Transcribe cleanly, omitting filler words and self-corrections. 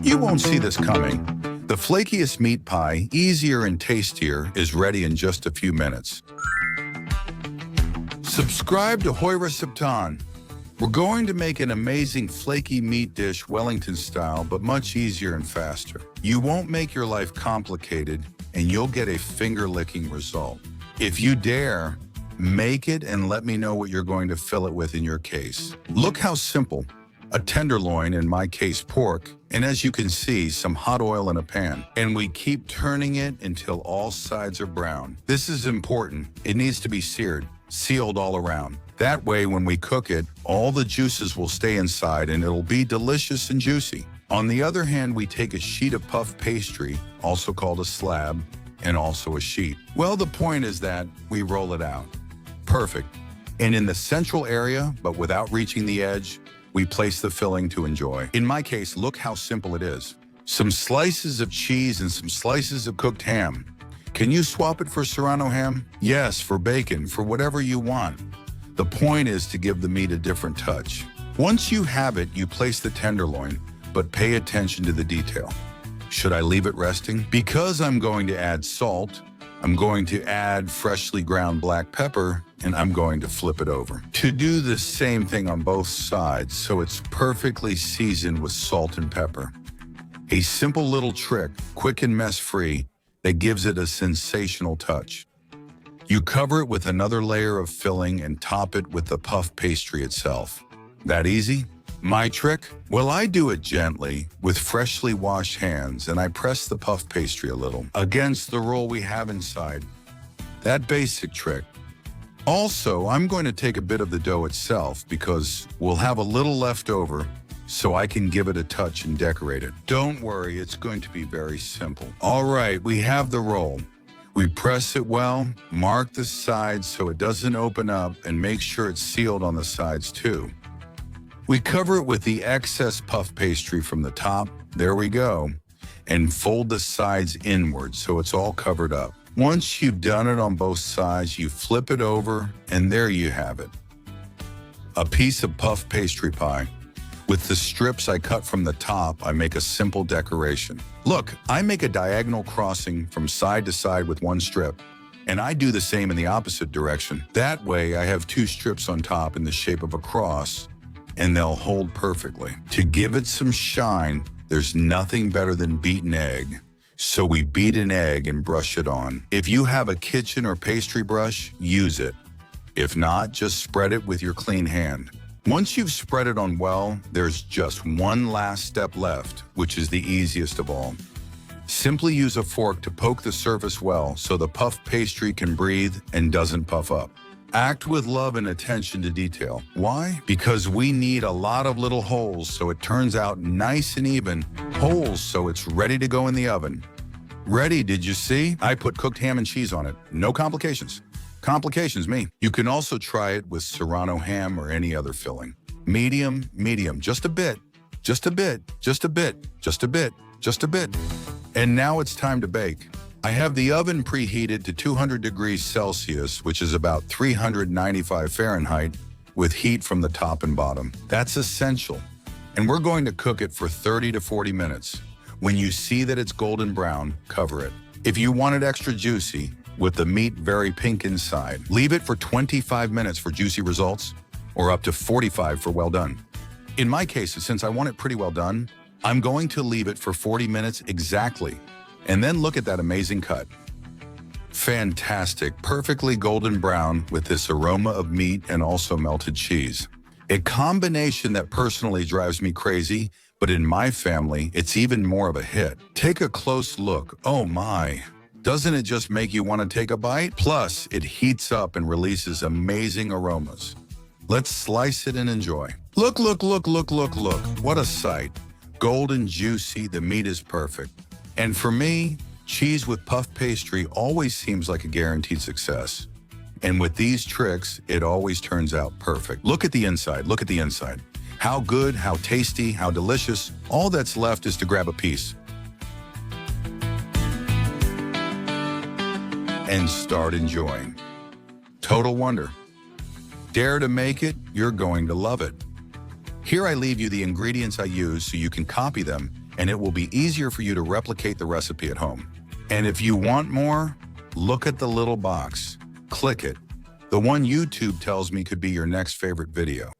You won't see this coming. The flakiest meat pie, easier and tastier, is ready in just a few minutes. Subscribe to Hoy Receptan. We're going to make an amazing flaky meat dish Wellington style, but much easier and faster. You won't make your life complicated, and you'll get a finger-licking result. If you dare, make it and let me know what you're going to fill it with in your case. Look how simple. A tenderloin, in my case pork, and as you can see, some hot oil in a pan. And we keep turning it until all sides are brown. This is important. It needs to be seared, sealed all around. That way, when we cook it, all the juices will stay inside and it'll be delicious and juicy. On the other hand, we take a sheet of puff pastry, also called a slab, and also a sheet. Well, the point is that we roll it out. Perfect. And in the central area, but without reaching the edge, we place the filling to enjoy. In my case, look how simple it is. Some slices of cheese and some slices of cooked ham. Can you swap it for Serrano ham? Yes, for bacon, for whatever you want. The point is to give the meat a different touch. Once you have it, you place the tenderloin, but pay attention to the detail. Should I leave it resting? Because I'm going to add salt, I'm going to add freshly ground black pepper, and I'm going to flip it over. To do the same thing on both sides so it's perfectly seasoned with salt and pepper. A simple little trick, quick and mess-free, that gives it a sensational touch. You cover it with another layer of filling and top it with the puff pastry itself. That easy? My trick? Well, I do it gently with freshly washed hands, and I press the puff pastry a little against the roll we have inside. That basic trick. Also, I'm going to take a bit of the dough itself because we'll have a little left over so I can give it a touch and decorate it. Don't worry, it's going to be very simple. All right, we have the roll. We press it well, mark the sides so it doesn't open up, and make sure it's sealed on the sides too. We cover it with the excess puff pastry from the top, there we go, and fold the sides inward so it's all covered up. Once you've done it on both sides, you flip it over, and there you have it. A piece of puff pastry pie. With the strips I cut from the top, I make a simple decoration. Look, I make a diagonal crossing from side to side with one strip, and I do the same in the opposite direction. That way, I have two strips on top in the shape of a cross, and they'll hold perfectly. To give it some shine, there's nothing better than beaten egg. So we beat an egg and brush it on. If you have a kitchen or pastry brush, use it. If not, just spread it with your clean hand. Once you've spread it on well, there's just one last step left, which is the easiest of all. Simply use a fork to poke the surface well so the puff pastry can breathe and doesn't puff up. Act with love and attention to detail. Why? Because we need a lot of little holes so it turns out nice and even. Holes so it's ready to go in the oven. Ready, did you see? I put cooked ham and cheese on it. No complications. Complications, me. You can also try it with Serrano ham or any other filling. Medium, medium, just a bit, just a bit, just a bit, just a bit, just a bit. And now it's time to bake. I have the oven preheated to 200 degrees Celsius, which is about 395 Fahrenheit, with heat from the top and bottom. That's essential. And we're going to cook it for 30 to 40 minutes. When you see that it's golden brown, cover it. If you want it extra juicy, with the meat very pink inside, leave it for 25 minutes for juicy results, or up to 45 for well done. In my case, since I want it pretty well done, I'm going to leave it for 40 minutes exactly. And then look at that amazing cut. Fantastic, perfectly golden brown with this aroma of meat and also melted cheese. A combination that personally drives me crazy, but in my family, it's even more of a hit. Take a close look. Oh my. Doesn't it just make you want to take a bite? Plus, it heats up and releases amazing aromas. Let's slice it and enjoy. Look, look, look, look, look, look. What a sight. Golden, juicy, the meat is perfect. And for me, cheese with puff pastry always seems like a guaranteed success. And with these tricks, it always turns out perfect. Look at the inside, look at the inside. How good, how tasty, how delicious. All that's left is to grab a piece and start enjoying. Total wonder. Dare to make it, you're going to love it. Here I leave you the ingredients I use so you can copy them and it will be easier for you to replicate the recipe at home. And if you want more, look at the little box. Click it. The one YouTube tells me could be your next favorite video.